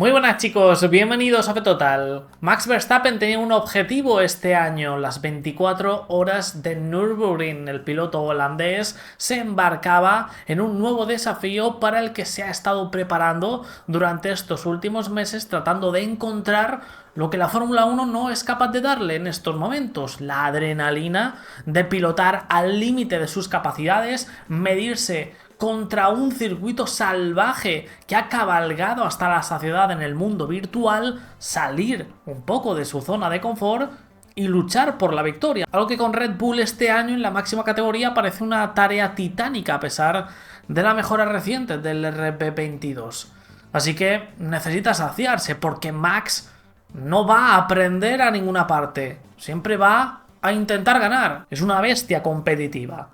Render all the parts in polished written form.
Muy buenas chicos, bienvenidos a Total. Max Verstappen tenía un objetivo este año, las 24 horas de Nürburgring. El piloto holandés se embarcaba en un nuevo desafío para el que se ha estado preparando durante estos últimos meses, tratando de encontrar lo que la Fórmula 1 no es capaz de darle en estos momentos: la adrenalina de pilotar al límite de sus capacidades, medirse contra un circuito salvaje que ha cabalgado hasta la saciedad en el mundo virtual, salir un poco de su zona de confort y luchar por la victoria. Algo que con Red Bull este año en la máxima categoría parece una tarea titánica a pesar de la mejora reciente del RB22. Así que necesita saciarse porque Max no va a aprender a ninguna parte, siempre va a intentar ganar. Es una bestia competitiva.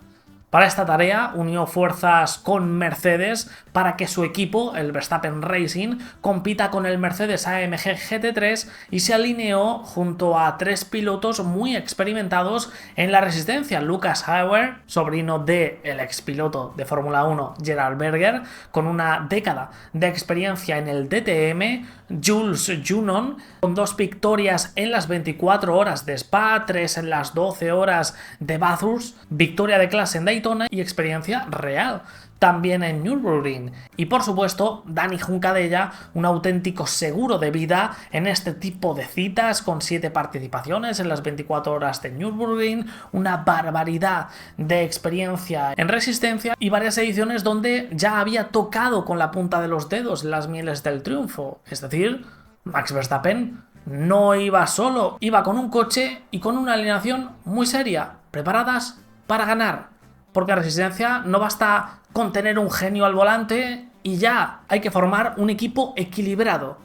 Para esta tarea unió fuerzas con Mercedes para que su equipo, el Verstappen Racing, compita con el Mercedes AMG GT3 y se alineó junto a tres pilotos muy experimentados en la resistencia: Lucas Hauer, sobrino del expiloto de Fórmula 1 Gerald Berger, con una década de experiencia en el DTM; Jules Junon, con 2 victorias en las 24 horas de Spa, 3 en las 12 horas de Bathurst, victoria de clase en Daytona y experiencia real también en Nürburgring; y por supuesto Dani Juncadella, un auténtico seguro de vida en este tipo de citas, con 7 participaciones en las 24 horas de Nürburgring, una barbaridad de experiencia en resistencia y varias ediciones donde ya había tocado con la punta de los dedos las mieles del triunfo. Es decir, Max Verstappen no iba solo, iba con un coche y con una alineación muy seria, preparadas para ganar. Porque a resistencia no basta con tener un genio al volante y ya, hay que formar un equipo equilibrado.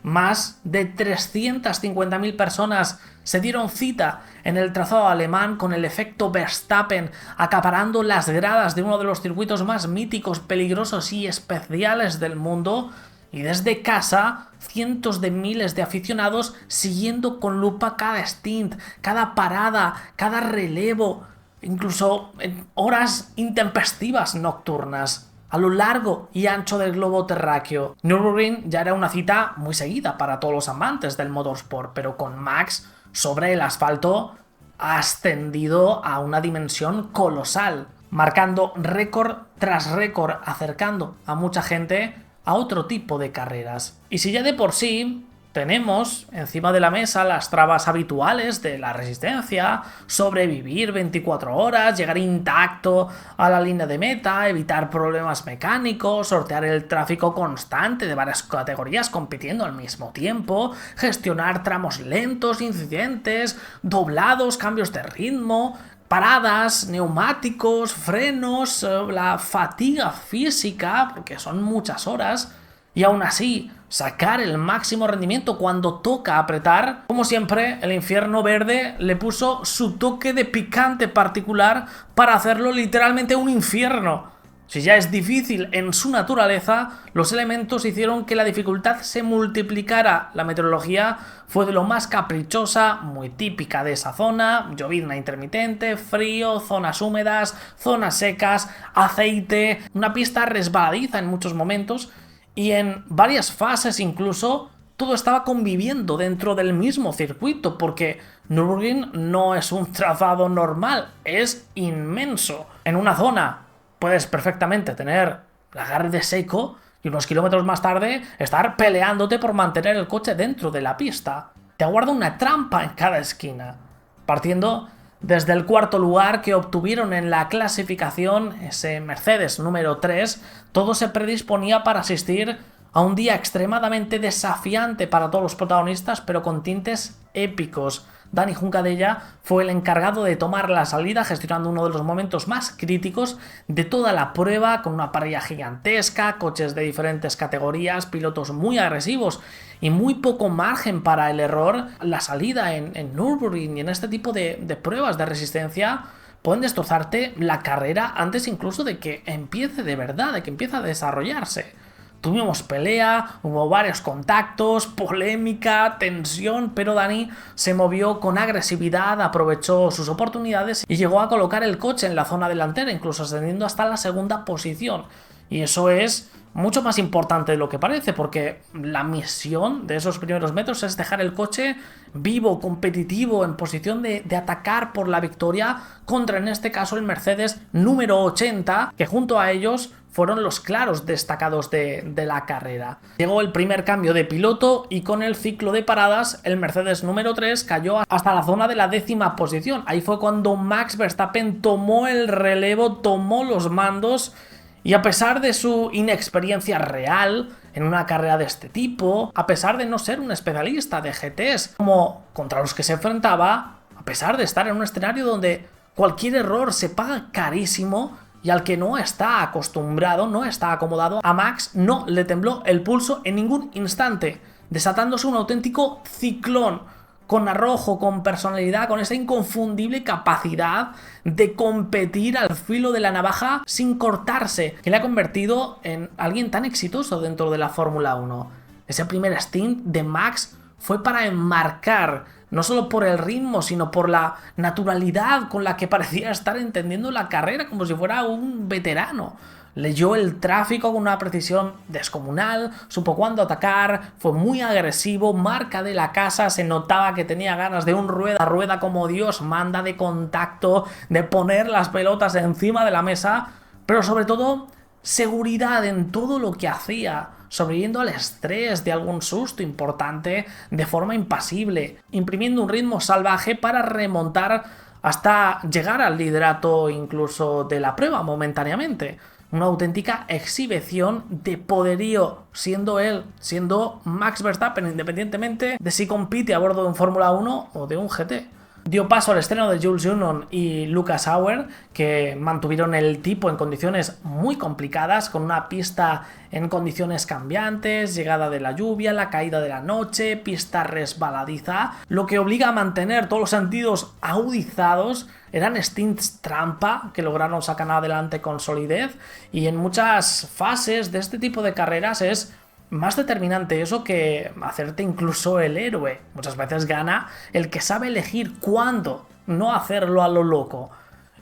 Más de 350.000 personas se dieron cita en el trazado alemán, con el efecto Verstappen acaparando las gradas de uno de los circuitos más míticos, peligrosos y especiales del mundo. Y desde casa, cientos de miles de aficionados siguiendo con lupa cada stint, cada parada, cada relevo, incluso en horas intempestivas nocturnas, a lo largo y ancho del globo terráqueo. Nürburgring ya era una cita muy seguida para todos los amantes del motorsport, pero con Max sobre el asfalto ha ascendido a una dimensión colosal, marcando récord tras récord, acercando a mucha gente a otro tipo de carreras. Y si ya de por sí tenemos encima de la mesa las trabas habituales de la resistencia: sobrevivir 24 horas, llegar intacto a la línea de meta, evitar problemas mecánicos, sortear el tráfico constante de varias categorías compitiendo al mismo tiempo, gestionar tramos lentos, incidentes, doblados, cambios de ritmo, paradas, neumáticos, frenos, la fatiga física, porque son muchas horas, y aún así sacar el máximo rendimiento cuando toca apretar. Como siempre, el infierno verde le puso su toque de picante particular para hacerlo literalmente un infierno. Si ya es difícil en su naturaleza, los elementos hicieron que la dificultad se multiplicara. La meteorología fue de lo más caprichosa, muy típica de esa zona: llovizna intermitente, frío, zonas húmedas, zonas secas, aceite, una pista resbaladiza en muchos momentos, y en varias fases incluso todo estaba conviviendo dentro del mismo circuito, porque Nürburgring no es un trazado normal, es inmenso. En una zona puedes perfectamente tener el agarre de seco y unos kilómetros más tarde estar peleándote por mantener el coche dentro de la pista. Te aguarda una trampa en cada esquina. Partiendo desde el cuarto lugar que obtuvieron en la clasificación, ese Mercedes número 3, todo se predisponía para asistir a un día extremadamente desafiante para todos los protagonistas, pero con tintes épicos. Dani Juncadella fue el encargado de tomar la salida, gestionando uno de los momentos más críticos de toda la prueba, con una parrilla gigantesca, coches de diferentes categorías, pilotos muy agresivos y muy poco margen para el error. La salida en Nürburgring y en este tipo de pruebas de resistencia pueden destrozarte la carrera antes incluso de que empiece de verdad, de que empiece a desarrollarse. Tuvimos pelea, hubo varios contactos, polémica, tensión, pero Dani se movió con agresividad, aprovechó sus oportunidades y llegó a colocar el coche en la zona delantera, incluso ascendiendo hasta la segunda posición. Y eso es mucho más importante de lo que parece, porque la misión de esos primeros metros es dejar el coche vivo, competitivo, en posición de atacar por la victoria contra, en este caso, el Mercedes número 80, que junto a ellos fueron los claros destacados de la carrera. Llegó el primer cambio de piloto y con el ciclo de paradas el Mercedes número 3 cayó hasta la zona de la 10ª posición. Ahí fue cuando Max Verstappen tomó el relevo, tomó los mandos. Y a pesar de su inexperiencia real en una carrera de este tipo, a pesar de no ser un especialista de GTs como contra los que se enfrentaba, a pesar de estar en un escenario donde cualquier error se paga carísimo y al que no está acostumbrado, no está acomodado, a Max no le tembló el pulso en ningún instante, desatándose un auténtico ciclón, con arrojo, con personalidad, con esa inconfundible capacidad de competir al filo de la navaja sin cortarse, que le ha convertido en alguien tan exitoso dentro de la Fórmula 1. Ese primer stint de Max fue para enmarcar, no solo por el ritmo, sino por la naturalidad con la que parecía estar entendiendo la carrera, como si fuera un veterano. Leyó el tráfico con una precisión descomunal, supo cuándo atacar, fue muy agresivo, marca de la casa, se notaba que tenía ganas de un rueda a rueda como Dios manda, de contacto, de poner las pelotas encima de la mesa, pero sobre todo seguridad en todo lo que hacía, sobreviviendo al estrés de algún susto importante de forma impasible, imprimiendo un ritmo salvaje para remontar hasta llegar al liderato incluso de la prueba momentáneamente. Una auténtica exhibición de poderío, siendo Max Verstappen, independientemente de si compite a bordo de un Fórmula 1 o de un GT. Dio paso al estreno de Jules Junnon y Lucas Auer, que mantuvieron el tipo en condiciones muy complicadas, con una pista en condiciones cambiantes, llegada de la lluvia, la caída de la noche, pista resbaladiza, lo que obliga a mantener todos los sentidos agudizados. Eran stints trampa que lograron sacar adelante con solidez, y en muchas fases de este tipo de carreras es más determinante eso que hacerte incluso el héroe. Muchas veces gana el que sabe elegir cuándo, no hacerlo a lo loco,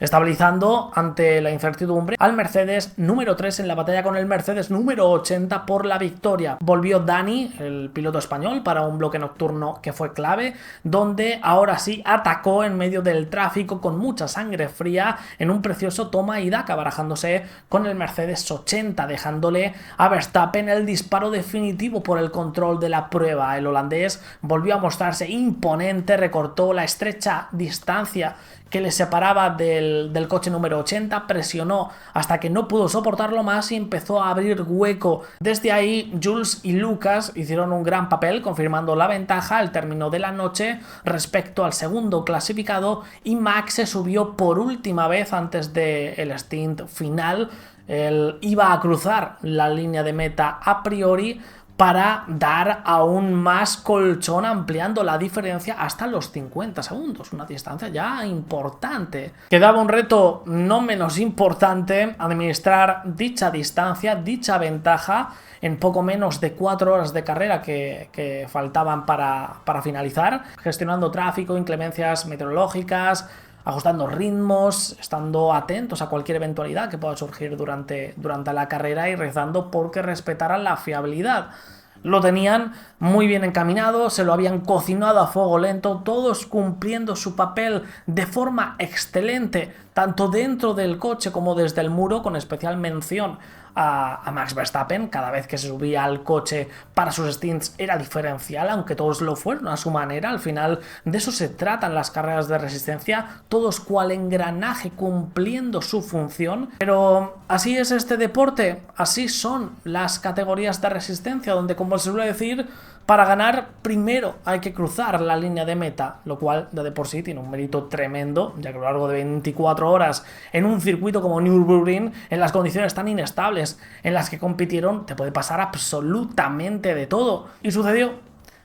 estabilizando ante la incertidumbre al Mercedes número 3 en la batalla con el Mercedes número 80 por la victoria. Volvió Dani, el piloto español, para un bloque nocturno que fue clave, donde ahora sí atacó en medio del tráfico con mucha sangre fría en un precioso toma y daca, barajándose con el Mercedes 80, dejándole a Verstappen el disparo definitivo por el control de la prueba. El holandés volvió a mostrarse imponente, recortó la estrecha distancia que le separaba del coche número 80, presionó hasta que no pudo soportarlo más y empezó a abrir hueco. Desde ahí, Jules y Lucas hicieron un gran papel, confirmando la ventaja al término de la noche respecto al segundo clasificado, y Max se subió por última vez antes del stint final. Él iba a cruzar la línea de meta a priori para dar aún más colchón, ampliando la diferencia hasta los 50 segundos, una distancia ya importante. Quedaba un reto no menos importante: administrar dicha distancia, dicha ventaja, en poco menos de 4 horas de carrera que faltaban para finalizar, gestionando tráfico, inclemencias meteorológicas, ajustando ritmos, estando atentos a cualquier eventualidad que pueda surgir durante la carrera y rezando porque respetaran la fiabilidad. Lo tenían muy bien encaminado, se lo habían cocinado a fuego lento, todos cumpliendo su papel de forma excelente, tanto dentro del coche como desde el muro, con especial mención a Max Verstappen. Cada vez que se subía al coche para sus stints era diferencial, aunque todos lo fueron a su manera. Al final de eso se tratan las carreras de resistencia, todos cual engranaje cumpliendo su función. Pero así es este deporte, así son las categorías de resistencia, donde, como se suele decir, para ganar primero hay que cruzar la línea de meta, lo cual de por sí tiene un mérito tremendo, ya que a lo largo de 24 horas en un circuito como Nürburgring, en las condiciones tan inestables en las que compitieron, te puede pasar absolutamente de todo. Y sucedió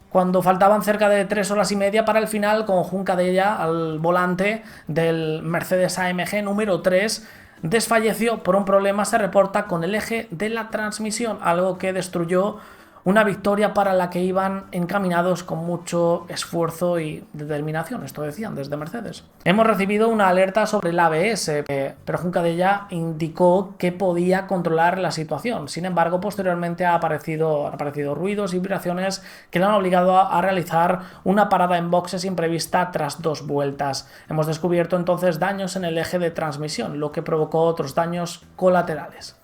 cuando faltaban cerca de 3 horas y media para el final, con Junca de ella al volante del Mercedes AMG número 3, desfalleció por un problema, se reporta, con el eje de la transmisión, algo que destruyó Una victoria para la que iban encaminados con mucho esfuerzo y determinación, esto decían desde Mercedes. Hemos recibido una alerta sobre el ABS, pero Juncadella indicó que podía controlar la situación. Sin embargo, posteriormente han aparecido ruidos y vibraciones que le han obligado a realizar una parada en boxes imprevista tras 2 vueltas. Hemos descubierto entonces daños en el eje de transmisión, lo que provocó otros daños colaterales.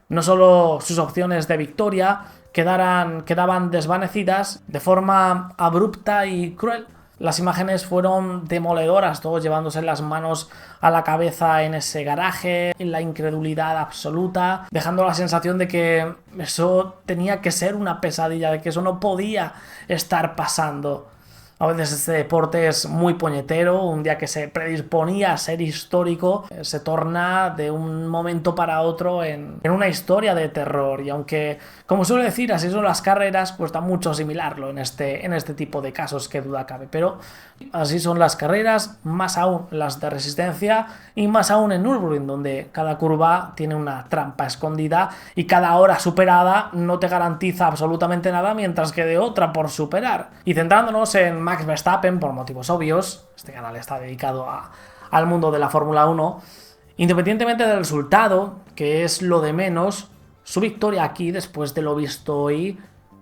No solo sus opciones de victoria quedaban desvanecidas de forma abrupta y cruel. Las imágenes fueron demoledoras, todos llevándose las manos a la cabeza en ese garaje, en la incredulidad absoluta, dejando la sensación de que eso tenía que ser una pesadilla, de que eso no podía estar pasando. A veces este deporte es muy puñetero, un día que se predisponía a ser histórico, se torna de un momento para otro en una historia de terror. Y aunque, como suele decir, así son las carreras, cuesta mucho asimilarlo en este tipo de casos, que duda cabe. Pero así son las carreras, más aún las de resistencia y más aún en Nürburgring, donde cada curva tiene una trampa escondida y cada hora superada no te garantiza absolutamente nada, mientras que de otra por superar. Y centrándonos en Max Verstappen, por motivos obvios, este canal está dedicado al mundo de la Fórmula 1, independientemente del resultado, que es lo de menos, su victoria aquí, después de lo visto hoy,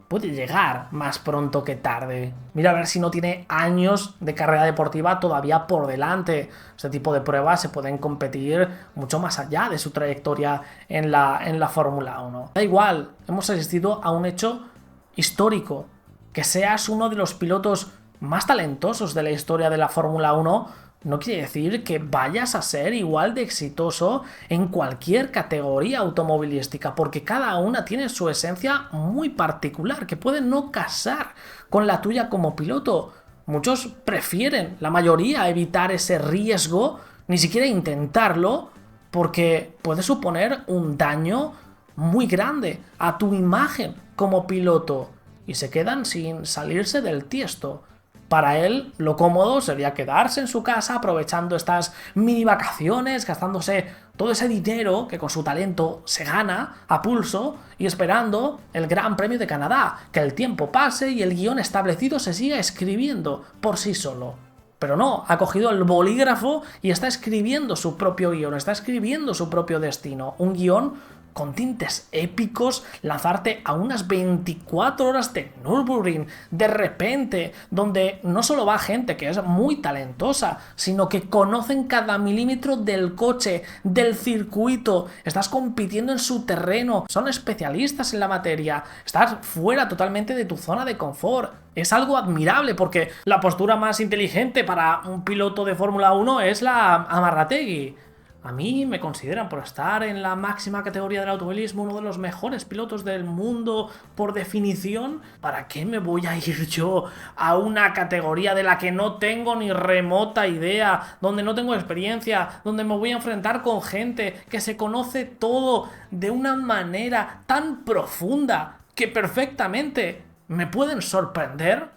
puede llegar más pronto que tarde. Mira a ver si no tiene años de carrera deportiva todavía por delante. Este tipo de pruebas se pueden competir mucho más allá de su trayectoria en la Fórmula 1. Da igual, hemos asistido a un hecho histórico. Que seas uno de los pilotos más talentosos de la historia de la Fórmula 1 no quiere decir que vayas a ser igual de exitoso en cualquier categoría automovilística, porque cada una tiene su esencia muy particular, que puede no casar con la tuya como piloto. Muchos prefieren, la mayoría, evitar ese riesgo, ni siquiera intentarlo, porque puede suponer un daño muy grande a tu imagen como piloto, y se quedan sin salirse del tiesto. Para él, lo cómodo sería quedarse en su casa aprovechando estas mini vacaciones, gastándose todo ese dinero que con su talento se gana a pulso y esperando el Gran Premio de Canadá, que el tiempo pase y el guión establecido se siga escribiendo por sí solo. Pero no, ha cogido el bolígrafo y está escribiendo su propio guión, está escribiendo su propio destino. Un guión con tintes épicos, lanzarte a unas 24 horas de Nürburgring de repente, donde no solo va gente que es muy talentosa, sino que conocen cada milímetro del coche, del circuito, estás compitiendo en su terreno, son especialistas en la materia, estás fuera totalmente de tu zona de confort. Es algo admirable, porque la postura más inteligente para un piloto de Fórmula 1 es la amarrategui. A mí me consideran, por estar en la máxima categoría del automovilismo, uno de los mejores pilotos del mundo por definición. ¿Para qué me voy a ir yo a una categoría de la que no tengo ni remota idea, donde no tengo experiencia, donde me voy a enfrentar con gente que se conoce todo de una manera tan profunda que perfectamente me pueden sorprender?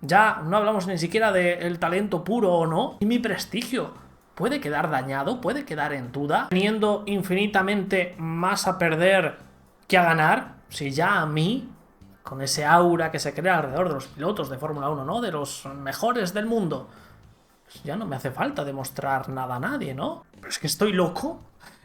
Ya no hablamos ni siquiera del talento puro o no, y mi prestigio puede quedar dañado, puede quedar en duda, teniendo infinitamente más a perder que a ganar, si ya a mí, con ese aura que se crea alrededor de los pilotos de Fórmula 1, ¿no?, de los mejores del mundo, pues ya no me hace falta demostrar nada a nadie, ¿no? Pero es que estoy loco.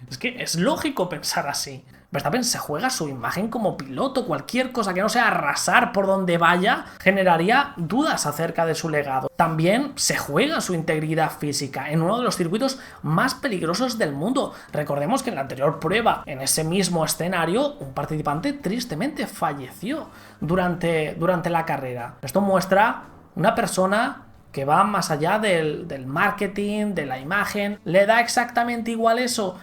Es que es lógico pensar así. Verstappen se juega su imagen como piloto. Cualquier cosa que no sea arrasar por donde vaya generaría dudas acerca de su legado. También se juega su integridad física en uno de los circuitos más peligrosos del mundo. Recordemos que en la anterior prueba, en ese mismo escenario, un participante tristemente falleció durante la carrera. Esto muestra una persona que va más allá del marketing, de la imagen. Le da exactamente igual eso.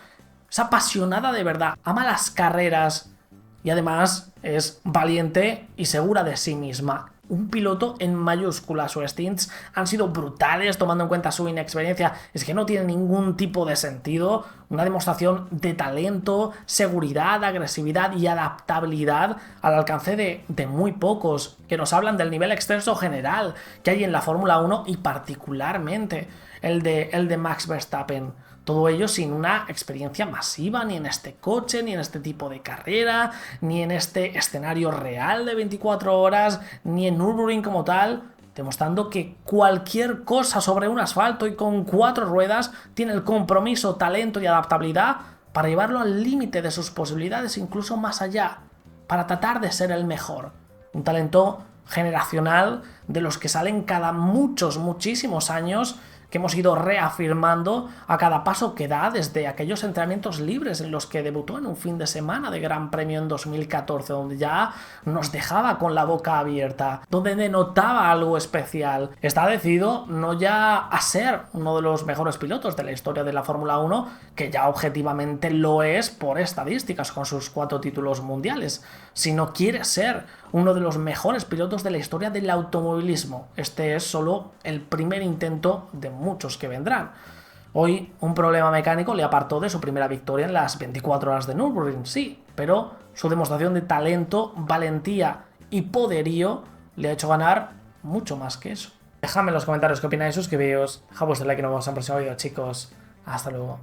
Es apasionada de verdad, ama las carreras y además es valiente y segura de sí misma. Un piloto en mayúsculas. Sus stints han sido brutales, tomando en cuenta su inexperiencia. Es que no tiene ningún tipo de sentido. Una demostración de talento, seguridad, agresividad y adaptabilidad al alcance de muy pocos, que nos hablan del nivel extenso general que hay en la Fórmula 1 y particularmente el de Max Verstappen. Todo ello sin una experiencia masiva ni en este coche, ni en este tipo de carrera, ni en este escenario real de 24 horas, ni en Nürburgring como tal, demostrando que cualquier cosa sobre un asfalto y con 4 ruedas tiene el compromiso, talento y adaptabilidad para llevarlo al límite de sus posibilidades, incluso más allá, para tratar de ser el mejor. Un talento generacional de los que salen cada muchísimos años, que hemos ido reafirmando a cada paso que da desde aquellos entrenamientos libres en los que debutó en un fin de semana de Gran Premio en 2014, donde ya nos dejaba con la boca abierta, donde denotaba algo especial. Está decidido no ya a ser uno de los mejores pilotos de la historia de la Fórmula 1, que ya objetivamente lo es por estadísticas con sus 4 títulos mundiales, sino quiere ser uno de los mejores pilotos de la historia del automovilismo. Este es solo el primer intento de muchos que vendrán. Hoy un problema mecánico le apartó de su primera victoria en las 24 horas de Nürburgring, sí, pero su demostración de talento, valentía y poderío le ha hecho ganar mucho más que eso. Dejadme en los comentarios qué opináis, suscribíos, dejad vuestro like y nos vemos en el próximo vídeo, chicos. Hasta luego.